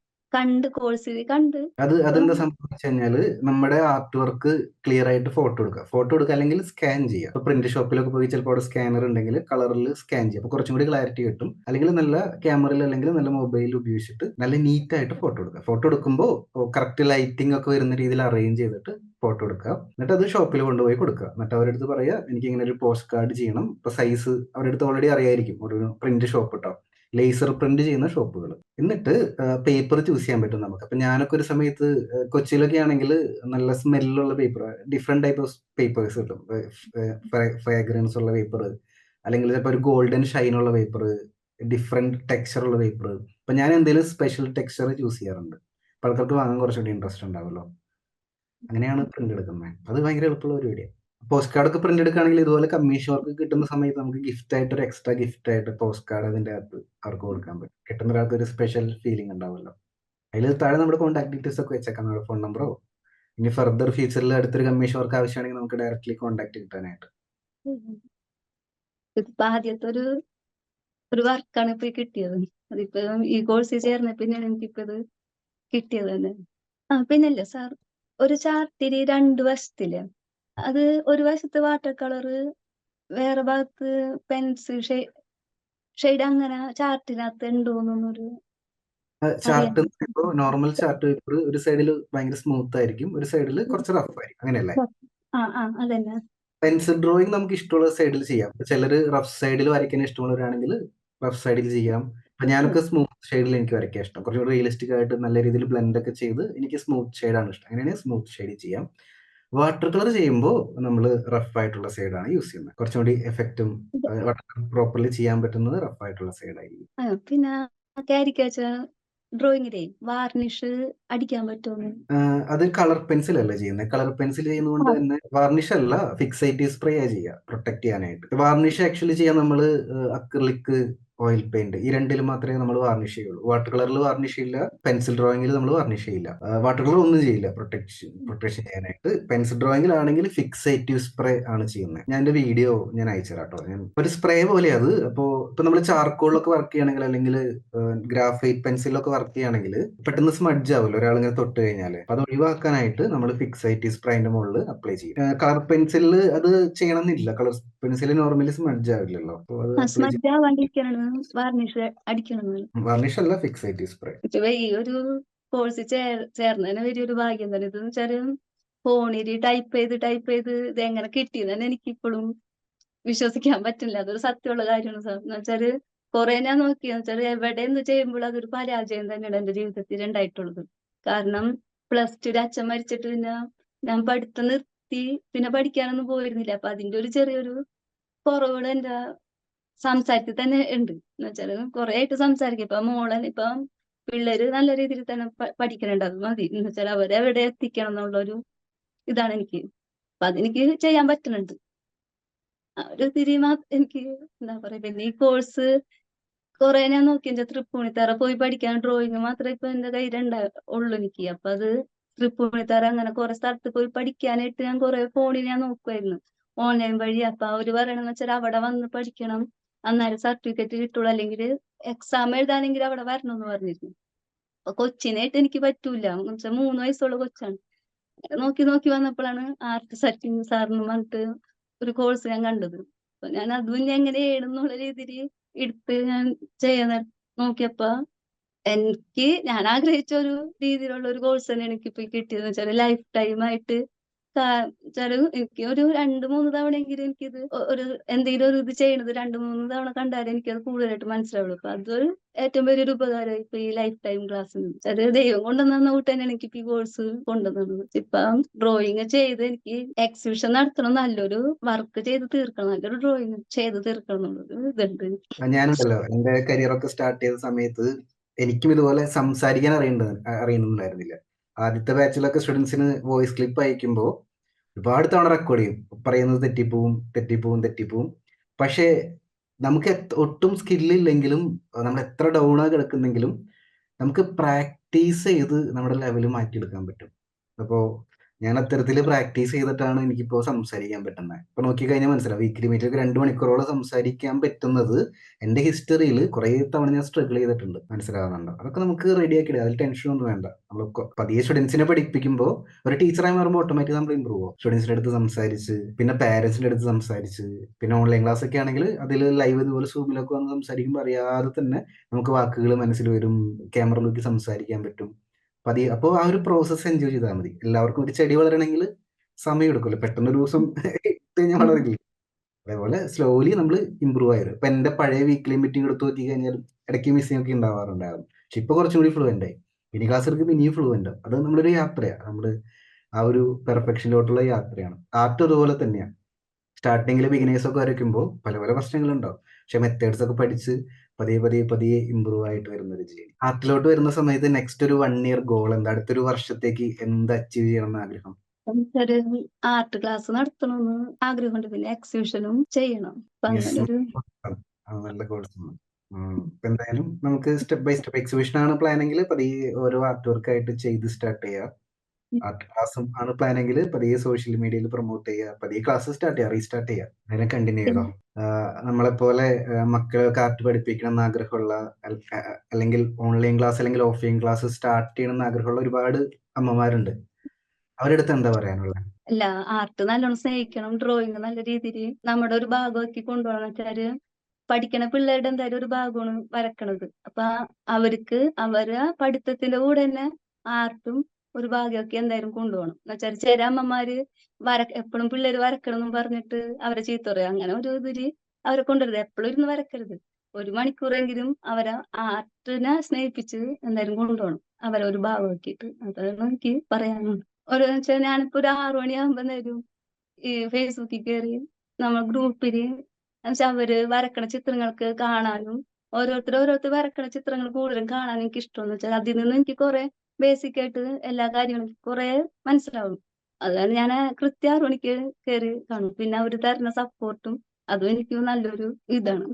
കോഴ്സിൽ കണ്ട് അതെന്താ സംഭവിച്ചു കഴിഞ്ഞാല് നമ്മുടെ ആർട്ട് വർക്ക് ക്ലിയർ ആയിട്ട് ഫോട്ടോ എടുക്കുക അല്ലെങ്കിൽ സ്കാൻ ചെയ്യുക. ഇപ്പൊ പ്രിന്റ് ഷോപ്പിലൊക്കെ പോയി ചിലപ്പോൾ അവിടെ സ്കാനർ ഉണ്ടെങ്കിൽ കളറിൽ സ്കാൻ ചെയ്യുക. അപ്പൊ കുറച്ചും കൂടി ക്ലാരിറ്റി കിട്ടും. അല്ലെങ്കിൽ നല്ല ക്യാമറയിൽ അല്ലെങ്കിൽ നല്ല മൊബൈൽ ഉപയോഗിച്ചിട്ട് നല്ല നീറ്റ് ആയിട്ട് ഫോട്ടോ എടുക്കുക. ഫോട്ടോ എടുക്കുമ്പോൾ കറക്റ്റ് ലൈറ്റിംഗ് ഒക്കെ വരുന്ന രീതിയിൽ അറേഞ്ച് ചെയ്തിട്ട് ഫോട്ടോ എടുക്കുക. എന്നിട്ട് അത് ഷോപ്പിൽ കൊണ്ടുപോയി കൊടുക്കുക. എന്നിട്ട് അവരുടെ അടുത്ത് പറയുക എനിക്ക് ഇങ്ങനെ ഒരു പോസ്റ്റ് കാർഡ് ചെയ്യണം. ഇപ്പൊ സൈസ് അവരുടെ അടുത്ത് ഓൾറെഡി അറിയായിരിക്കും. ഒരു പ്രിന്റ് ഷോപ്പ് കേട്ടോ, ലേസർ പ്രിന്റ് ചെയ്യുന്ന ഷോപ്പുകൾ. എന്നിട്ട് പേപ്പർ ചൂസ് ചെയ്യാൻ പറ്റും നമുക്ക്. അപ്പൊ ഞാനൊക്കെ ഒരു സമയത്ത് കൊച്ചിയിലൊക്കെ ആണെങ്കിൽ നല്ല സ്മെല്ലുള്ള paper, different type of papers കിട്ടും. ഫ്രാഗ്രൻസ് ഉള്ള പേപ്പർ, അല്ലെങ്കിൽ ചിലപ്പോൾ ഒരു ഗോൾഡൻ ഷൈൻ ഉള്ള പേപ്പർ, ഡിഫറെന്റ് ടെക്സ്ചർ ഉള്ള പേപ്പർ. അപ്പൊ ഞാൻ എന്തെങ്കിലും സ്പെഷ്യൽ ടെക്സ്ചർ ചൂസ് ചെയ്യാറുണ്ട്. അപ്പൊ ആൾക്കാർക്ക് വാങ്ങാൻ കുറച്ചുകൂടി ഇൻട്രസ്റ്റ് ഉണ്ടാവുമല്ലോ. അങ്ങനെയാണ് പ്രിന്റ് എടുക്കുന്നത്. അത് ഭയങ്കര എളുപ്പമുള്ള പരിപാടിയാണ്. പോസ്റ്റ് കാർഡ് ഒക്കെ പ്രിന്റ് എടുക്കുകയാണെങ്കിൽ ഇതുപോലെ കമ്മീഷൻ വർക്ക് കിട്ടുന്ന സമയത്ത് നമുക്ക് ഗിഫ്റ്റ് ആയിട്ട് ഒരു എക്സ്ട്രാ ഗിഫ്റ്റ് ആയിട്ട് പോസ്റ്റ് കാർഡ് അതിന്റെ അകത്ത് അവർക്ക് കൊടുക്കാൻ പറ്റും. കിട്ടുന്ന ഒരാൾക്ക് ഒരു സ്പെഷ്യൽ ഫീലിംഗ് ഉണ്ടാവുമല്ലോ. അതിൽ താഴെ നമ്മുടെ കോൺടാക്ട് ഡീറ്റെയിൽസ് ഒക്കെ വെച്ചേക്കാം, നമ്മുടെ ഫോൺ നമ്പറോ. ഇനി ഫർദർ ഫ്യൂച്ചറിൽ അടുത്തൊരു കമ്മീഷൻ വർക്ക് ആവശ്യമാണെങ്കിൽ നമുക്ക് ഡയറക്റ്റ്ലി കോൺടാക്ട് കിട്ടാനായിട്ട്. ഇപ്പൊ ആദ്യത്തെ ഒരു വർക്കാണ് ഇപ്പൊ കിട്ടിയത്. അതിപ്പോ ഈ കോഴ്സിൽ ചേർന്ന പിന്നെയാണ് എനിക്കിപ്പോ ഇത് കിട്ടിയത് തന്നെ. പിന്നല്ലേ സാർ, ഒരു ചാർട്ടില് 2 വശത്തില് അത് ഒരു വശത്ത് വാട്ടർ കളറ്, വേറെ ഭാഗത്ത് പെൻസിൽ ഷെയ്ഡ്, അങ്ങനെ ചാർട്ടിനകത്ത് ഉണ്ടോന്നൊരു ചാർട്ട് നോർമൽ ചാർട്ട് പേപ്പർ ഒരു സൈഡിൽ ഭയങ്കര സ്മൂത്ത് ആയിരിക്കും, ഒരു സൈഡിൽ കുറച്ച് റഫ് ആയിരിക്കും, അങ്ങനെയല്ലേ? അതന്നെ. പെൻസിൽ ഡ്രോയിങ് നമുക്ക് ഇഷ്ടമുള്ള സൈഡിൽ ചെയ്യാം. ചിലർ റഫ് സൈഡിൽ വരയ്ക്കാൻ ഇഷ്ടമുള്ളവരാണെങ്കിൽ റഫ് സൈഡിൽ ചെയ്യാം. അപ്പൊ ഞാനൊക്കെ സ്മൂത്ത് ഷെയ്ഡിൽ എനിക്ക് വരയ്ക്കാൻ ഇഷ്ടം. കുറച്ചുകൂടി റിയലിസ്റ്റിക് ആയിട്ട് നല്ല രീതിയിൽ ബ്ലെൻഡ് ഒക്കെ ചെയ്ത് എനിക്ക് സ്മൂത്ത് ഷെയ്ഡാണ് ഇഷ്ടം. അങ്ങനെയാണെങ്കിൽ സ്മൂത്ത് ഷെയ്ഡിൽ ചെയ്യാം. വാട്ടർ കളർ ചെയ്യുമ്പോൾ നമ്മൾ റഫ് ആയിട്ടുള്ള സൈഡാണ് യൂസ് ചെയ്യുന്നത്. കുറച്ചുകൂടി എഫക്റ്റും വാട്ടർ കളർ പ്രോപ്പർലി ചെയ്യാൻ പറ്റുന്നത് റഫ് ആയിട്ടുള്ള സൈഡായിരിക്കും. പിന്നെ കാരിക്കേച്ചർ ഡ്രോയിങ്ങിലെ വാർണിഷ് അടിക്കാൻ പറ്റുമോ? അത് കളർ പെൻസിൽ അല്ല ചെയ്യുന്നത്. കളർ പെൻസിൽ ചെയ്യുന്നതുകൊണ്ട് തന്നെ വാർണിഷ് അല്ല, ഫിക്സേറ്റീവ് സ്പ്രേ ചെയ്യുക പ്രൊട്ടക്ട് ചെയ്യാനായിട്ട്. വാർണിഷ് ആക്ച്വലി ചെയ്യാൻ നമ്മൾ അക്രിലിക്, ഓയിൽ പെയിന്റ്, ഈ രണ്ടിലും മാത്രമേ നമ്മൾ വാർണിഷ് ചെയ്യുള്ളൂ. വാട്ടർ കളറിൽ വാർണിഷ് ചെയ്യില്ല, പെൻസിൽ ഡ്രോയിങ്ങിൽ നമ്മൾ വാർണിഷ് ചെയ്യില്ല. വാട്ടർ കളർ ഒന്നും ചെയ്യില്ല പ്രൊട്ടക്ഷൻ ചെയ്യാനായിട്ട്. പെൻസിൽ ഡ്രോയിങ്ങിലാണെങ്കിൽ ഫിക്സേറ്റീവ് സ്പ്രേ ആണ് ചെയ്യുന്നത്. ഞാൻ എന്റെ വീഡിയോ ഞാൻ അയച്ചു തരാം കേട്ടോ. ഞാൻ ഒരു സ്പ്രേ പോലെ അത്. അപ്പോൾ ഇപ്പൊ നമ്മൾ ചാർക്കോളിലൊക്കെ വർക്ക് ചെയ്യുകയാണെങ്കിൽ അല്ലെങ്കിൽ ഗ്രാഫൈറ്റ് പെൻസിലൊക്കെ വർക്ക് ചെയ്യുകയാണെങ്കിൽ പെട്ടെന്ന് സ്മഡ്ജ് ആവുമല്ലോ ഒരാളിങ്ങനെ തൊട്ട് കഴിഞ്ഞാൽ. അപ്പൊ അത് ഒഴിവാക്കാനായിട്ട് നമ്മൾ ഫിക്സേറ്റീവ് സ്പ്രേന്റെ മുകളിൽ അപ്ലൈ ചെയ്യും. കളർ പെൻസിലിൽ അത് ചെയ്യണമെന്നില്ല. കളർ പെൻസിൽ നോർമലി സ്മഡ്ജ് ആവില്ലല്ലോ. അപ്പോൾ അത് അപ്ലൈ വാർണിഷ് അടിക്കണം. വാർണിഷ് അല്ല, ഫിക്സേറ്റീവ് സ്പ്രേ. ഈ ഒരു കോഴ്സ് ചേർന്നതിന് വലിയൊരു ഭാഗ്യം തന്നെ. ഇതെന്ന് വെച്ചാല് ഫോണില് ടൈപ്പ് ചെയ്ത് ഇത് എങ്ങനെ കിട്ടിയെന്ന് തന്നെ എനിക്കിപ്പോഴും വിശ്വസിക്കാൻ പറ്റില്ല. അതൊരു സത്യമുള്ള കാര്യമാണ് സാർ. എന്ന് വെച്ചാല് കുറെ ഞാൻ നോക്കിയെന്ന് വെച്ചാൽ എവിടെ എന്ത് ചെയ്യുമ്പോൾ അതൊരു പരാജയം തന്നെയാണ് എന്റെ ജീവിതത്തിൽ ഉണ്ടായിട്ടുള്ളത്. കാരണം +2 അച്ഛൻ മരിച്ചിട്ട് പിന്നെ ഞാൻ പഠിത്തം നിർത്തി, പിന്നെ പഠിക്കാനൊന്നും പോയിരുന്നില്ല. അപ്പൊ അതിന്റെ ഒരു ചെറിയൊരു കുറവുകൾ എന്റെ സംസാരത്തിൽ തന്നെ ഉണ്ട്. എന്ന് വെച്ചാല് കുറെ ആയിട്ട് സംസാരിക്കും. ഇപ്പൊ പിള്ളേര് നല്ല രീതിയിൽ തന്നെ പഠിക്കണുണ്ട്. അത് മതി. എന്ന് വെച്ചാൽ അവരെവിടെ എത്തിക്കണം എന്നുള്ളൊരു ഇതാണ് എനിക്ക്. അപ്പൊ അതെനിക്ക് ചെയ്യാൻ പറ്റുന്നുണ്ട്. ഒരു എനിക്ക് എന്താ പറയാ. പിന്നെ ഈ കോഴ്സ് കുറെ ഞാൻ നോക്കി. എന്റെ തൃപ്പൂണിത്തറ പോയി പഠിക്കാൻ ഡ്രോയിങ് മാത്രമേ ഇപ്പൊ എന്റെ കയ്യിലുള്ളൂ എനിക്ക്. അപ്പൊ അത് തൃപ്പൂണിത്തറ അങ്ങനെ കുറെ സ്ഥലത്ത് പോയി പഠിക്കാനായിട്ട് ഞാൻ കുറെ ഫോണിൽ ഞാൻ നോക്കുമായിരുന്നു, ഓൺലൈൻ വഴി. അപ്പൊ അവര് പറയണെന്ന് വെച്ചാൽ അവിടെ വന്ന് പഠിക്കണം, അന്നേരം സർട്ടിഫിക്കറ്റ് കിട്ടുള്ളൂ, അല്ലെങ്കിൽ എക്സാം എഴുതാനെങ്കിൽ അവിടെ വരണം എന്ന് പറഞ്ഞിരുന്നു. അപ്പൊ കൊച്ചിനായിട്ട് എനിക്ക് പറ്റൂല. എന്ന് വെച്ചാൽ 3 വയസ്സുള്ള കൊച്ചാണ്. നോക്കി വന്നപ്പോഴാണ് ആർട്ട് സെറ്റിംഗ് സാറിന് പറഞ്ഞിട്ട് ഒരു കോഴ്സ് ഞാൻ കണ്ടത്. അപ്പൊ ഞാൻ അതും എങ്ങനെയാണെന്നുള്ള രീതിയിൽ എടുത്ത് ഞാൻ ചെയ്യാൻ നോക്കിയപ്പോ ഞാൻ ആഗ്രഹിച്ച ഒരു രീതിയിലുള്ള ഒരു കോഴ്സ് തന്നെയാണ് എനിക്കിപ്പോ കിട്ടിയത്. വെച്ചാൽ ലൈഫ് ടൈം ആയിട്ട് എനിക്ക് ഒരു 2-3 തവണയെങ്കിലും എനിക്കിത് ഒരു എന്തെങ്കിലും ഒരു ഇത് ചെയ്യണത് 2-3 തവണ കണ്ടാലേ എനിക്കത് കൂടുതലായിട്ട് മനസ്സിലാവുള്ളൂ. അപ്പൊ അതൊരു ഏറ്റവും വലിയൊരു ഉപകാരം ഇപ്പൊ ഈ ലൈഫ് ടൈം ക്ലാസ്. അത് ദൈവം കൊണ്ടുവന്ന കൂട്ട് തന്നെയാണ് എനിക്ക് ഈ കോഴ്സ് കൊണ്ടുവന്നത്. ഇപ്പൊ ഡ്രോയിങ് ചെയ്ത് എനിക്ക് എക്സിബിഷൻ നടത്തണം, നല്ലൊരു വർക്ക് ചെയ്ത് തീർക്കണം, നല്ലൊരു ഡ്രോയിങ് ചെയ്ത് തീർക്കണം എന്നുള്ളൊരു ഇതുണ്ട്. ഞാനുണ്ടല്ലോ എന്റെ കരിയറൊക്കെ സ്റ്റാർട്ട് ചെയ്ത സമയത്ത് എനിക്കും ഇതുപോലെ സംസാരിക്കാൻ അറിയുന്നുണ്ടായിരുന്നില്ല. ആദ്യത്തെ ബാച്ചിലൊക്കെ സ്റ്റുഡൻസിന് വോയിസ് ക്ലിപ്പ് അയക്കുമ്പോൾ ഒരുപാട് തവണ റെക്കോർഡ് ചെയ്യും. പറയുന്നത് തെറ്റിപ്പോവും. പക്ഷേ നമുക്ക് ഒട്ടും സ്കില്ലില്ലെങ്കിലും നമ്മൾ എത്ര ഡൗൺ ആയി കിടക്കുന്നെങ്കിലും നമുക്ക് പ്രാക്ടീസ് ചെയ്ത് നമ്മുടെ ലെവൽ മാറ്റിയെടുക്കാൻ പറ്റും. അപ്പോൾ ഞാൻ അത്തരത്തിൽ പ്രാക്ടീസ് ചെയ്തിട്ടാണ് എനിക്കിപ്പോൾ സംസാരിക്കാൻ പറ്റുന്നത്. ഇപ്പൊ നോക്കിക്കഴിഞ്ഞാൽ മനസ്സിലാവും, വീക്കിലി മീറ്റിൽ 2 മണിക്കൂറോളം സംസാരിക്കാൻ പറ്റുന്നത് എൻ്റെ ഹിസ്റ്ററിയിൽ കുറേ തവണ ഞാൻ സ്ട്രഗിൾ ചെയ്തിട്ടുണ്ട്. മനസ്സിലാവുന്നുണ്ടോ? അതൊക്കെ നമുക്ക് റെഡിയാക്കി ഇടുക, അതിൽ ടെൻഷനൊന്നും വേണ്ട. നമ്മൾ പതിയെ സ്റ്റുഡൻസിനെ പഠിപ്പിക്കുമ്പോൾ ഒരു ടീച്ചറായി മാറുമ്പോൾ ഓട്ടോമാറ്റിക് നമ്മൾ ഇമ്പ്രൂവ് ആവും. സ്റ്റുഡൻസിൻ്റെ അടുത്ത് സംസാരിച്ച്, പിന്നെ പാരൻസിൻ്റെ അടുത്ത് സംസാരിച്ച്, പിന്നെ ഓൺലൈൻ ക്ലാസ് ഒക്കെ ആണെങ്കിൽ അതിൽ ലൈവ് ഇതുപോലെ സൂമിലൊക്കെ വന്ന് സംസാരിക്കുമ്പോൾ അറിയാതെ തന്നെ നമുക്ക് വാക്കുകൾ മനസ്സിൽ വരും, ക്യാമറ നോക്കി സംസാരിക്കാൻ പറ്റും. പതിയെ അപ്പോൾ ആ ഒരു പ്രോസസ്സ് എൻജോയ് ചെയ്താൽ മതി. എല്ലാവർക്കും ഒരു ചെടി വളരണമെങ്കിൽ സമയം എടുക്കുമല്ലോ, പെട്ടെന്ന് ഒരു ദിവസം ഇട്ട് കഴിഞ്ഞാൽ വളരില്ല. അതേപോലെ സ്ലോലി നമ്മൾ ഇമ്പ്രൂവ് ആയത്. ഇപ്പൊ എന്റെ പഴയ വീക്കിലി മീറ്റിംഗ് എടുത്ത് നോക്കി കഴിഞ്ഞാലും ഇടയ്ക്ക് മിസ്സിംഗ് ഒക്കെ ഉണ്ടാവാറുണ്ടായിരുന്നു. പക്ഷെ ഇപ്പൊ കുറച്ചും കൂടി ഫ്ലുവൻ്റ് ആയി. ഇനി ക്ലാസ് എടുക്കുമ്പോൾ ഇനിയും ഫ്ലുവൻ്റ് ആവും. അത് നമ്മളൊരു യാത്രയാണ്, നമ്മുടെ ആ ഒരു പെർഫെക്ഷനിലോട്ടുള്ള യാത്രയാണ്. ആർട്ട് അതുപോലെ തന്നെയാണ്. സ്റ്റാർട്ടിങ്ങിൽ ബിഗിനേഴ്സ് ഒക്കെ വരയ്ക്കുമ്പോൾ പല പല പ്രശ്നങ്ങളുണ്ടാവും. പക്ഷെ മെത്തേഡ്സ് ഒക്കെ പഠിച്ച് പതിയെ പതിയെ പതിയെ ഇമ്പ്രൂവ് ആയിട്ട് വരുന്ന ഒരു ജേണി. ആർട്ടിലോട്ട് വരുന്ന സമയത്ത് നെക്സ്റ്റ് ഒരു 1 ഇയർ ഗോൾ എന്താ? അടുത്തൊരു വർഷത്തേക്ക് എന്ത് അച്ചീവ് ചെയ്യണം എന്ന് ആഗ്രഹം? എനിക്കൊരു ആർട്ട് ക്ലാസ് നടത്തണമെന്ന് ആഗ്രഹമുണ്ട്. പിന്നെ എക്സിബിഷനും ചെയ്യണം. അപ്പൊ യെസ്, അങ്ങനെ ഒരു നല്ല കോഴ്സ് ആണ്. ഇപ്പൊ എന്തായാലും നമുക്ക് സ്റ്റെപ്പ് ബൈ സ്റ്റെപ്പ് എക്സിബിഷൻ ആണ് പ്ലാനെങ്കിൽ പതിയെ ഓരോ ആർട്ട് വർക്ക് ആയിട്ട് ചെയ്ത് സ്റ്റാർട്ട് ചെയ്യുക. ആർട്ട് ക്ലാസ്സും ആണ് പ്ലാനെങ്കിൽ പതിയെ സോഷ്യൽ മീഡിയയിൽ പ്രൊമോട്ട് ചെയ്യുക, പതിയെ ക്ലാസ് സ്റ്റാർട്ട് ചെയ്യുക, റീസ്റ്റാർട്ട് ചെയ്യുക, അതിനെ കണ്ടിന്യൂ ചെയ്തോ. നമ്മളെപ്പോലെ മക്കൾക്ക് ആർട്ട് പഠിപ്പിക്കണം എന്ന് ആഗ്രഹമുള്ള, അല്ലെങ്കിൽ ഓൺലൈൻ ക്ലാസ് അല്ലെങ്കിൽ ഓഫ്ലൈൻ ക്ലാസ് സ്റ്റാർട്ട് ചെയ്യണം എന്ന് ആഗ്രഹമുള്ള ഒരുപാട് അമ്മമാരുണ്ട്. അവരുടെ അടുത്ത് എന്താ പറയാനുള്ളത്? അല്ല, ആർട്ട് നല്ലോണം സ്നേഹിക്കണം. ഡ്രോയിങ് നല്ല രീതിയിൽ നമ്മുടെ ഒരു ഭാഗമാക്കി കൊണ്ടുപോകണം. വെച്ചാല് പഠിക്കണ പിള്ളേരുടെ എന്തായാലും ഒരു ഭാഗമാണ് വരക്കണത്. അപ്പൊ അവർക്ക് അവരെ പഠിത്തത്തിന്റെ കൂടെ തന്നെ ആർട്ടും ഒരു ഭാഗമൊക്കെ എന്തായാലും കൊണ്ടുപോകണം. എന്നുവെച്ചാൽ ചില അമ്മമാര് എപ്പോഴും പിള്ളേര് വരക്കണം എന്ന് പറഞ്ഞിട്ട് അവരെ ചീത്ത പറയും. അങ്ങനെ ഒരു ഇതില് അവരെ കൊണ്ടുവരുത്. എപ്പോഴും ഇരുന്ന് വരക്കരുത്. 1 മണിക്കൂറെങ്കിലും അവരെ ആർട്ടിനെ സ്നേഹിപ്പിച്ച് എന്തായാലും കൊണ്ടുപോകണം, അവരെ ഒരു ഭാഗമാക്കിയിട്ട്. അതാണ് എനിക്ക് പറയാനുള്ളത്. ഒരു വെച്ചാൽ ഞാനിപ്പോ ഒരു 6 മണിയാകുമ്പോ നേരം ഈ ഫേസ്ബുക്കിൽ കയറി നമ്മൾ ഗ്രൂപ്പില് എന്നുവെച്ചാൽ അവര് വരക്കണ ചിത്രങ്ങൾക്ക് കാണാനും, ഓരോരുത്തർ വരക്കണ ചിത്രങ്ങൾ കൂടുതലും കാണാൻ എനിക്ക് ഇഷ്ടമെന്ന് വെച്ചാൽ അതിൽ നിന്ന് എനിക്ക് കുറെ ബേസിക് ആയിട്ട് എല്ലാ കാര്യങ്ങളും കുറെ മനസ്സിലാവും. അതുകൊണ്ട് ഞാൻ കൃത്യം 6 മണിക്ക് കയറി കാണും. പിന്നെ അവര് തരുന്ന സപ്പോർട്ടും അതും എനിക്ക് നല്ലൊരു ഇതാണ്.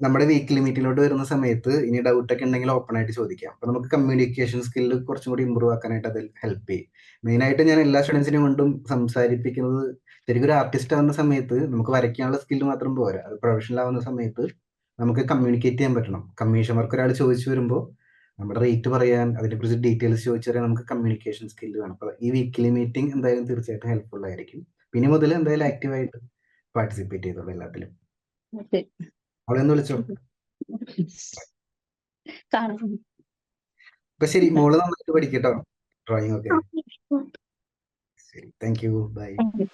നമ്മുടെ വീക്കിലി മീറ്റിലോട്ട് വരുന്ന സമയത്ത് ഇനി ഡൗട്ട് ഒക്കെ ഉണ്ടെങ്കിൽ ഓപ്പൺ ആയിട്ട് ചോദിക്കാം. അപ്പൊ നമുക്ക് കമ്മ്യൂണിക്കേഷൻ സ്കില്ല് കുറച്ചും കൂടി ഇമ്പ്രൂവ് ആക്കാനായിട്ട് അത് ഹെൽപ്പ് ചെയ്യും. മെയിനായിട്ട് ഞാൻ എല്ലാ സ്റ്റുഡൻസിനെ കൊണ്ടും സംസാരിപ്പിക്കുന്നത്, ശരിക്കും ഒരു ആർട്ടിസ്റ്റ് ആവുന്ന സമയത്ത് നമുക്ക് വരയ്ക്കാനുള്ള സ്കില്ല് മാത്രം പോരാ, അത് പ്രൊഫഷണൽ ആവുന്ന സമയത്ത് നമുക്ക് കമ്മ്യൂണിക്കേറ്റ് ചെയ്യാൻ പറ്റണം. കമ്മീഷൻ വർക്ക് ഒരാൾ ചോദിച്ചു വരുമ്പോൾ നമ്മുടെ റേറ്റ് പറയാൻ, അതിനെക്കുറിച്ച് ഡീറ്റെയിൽസ് ചോദിച്ചു തരാൻ നമുക്ക് കമ്മ്യൂണിക്കേഷൻ സ്കില്ല് വേണം. അപ്പോൾ ഈ വീക്കിലി മീറ്റിംഗ് എന്തായാലും തീർച്ചയായിട്ടും ഹെൽപ്ഫുൾ ആയിരിക്കും. പിന്നെ മുതൽ എന്തായാലും ആക്റ്റീവായിട്ട് പാർട്ടിസിപ്പേറ്റ് ചെയ്തോളൂ എല്ലാത്തിലും. അതെ. അവളെ ഒന്ന് വിളിച്ചോ. കാണാം. അപ്പൊ ശരി, മോള് നന്നായിട്ട് പഠിക്കട്ടോ ഡ്രോയിങ് ഒക്കെ. ശരി, thank you, bye. Thank U.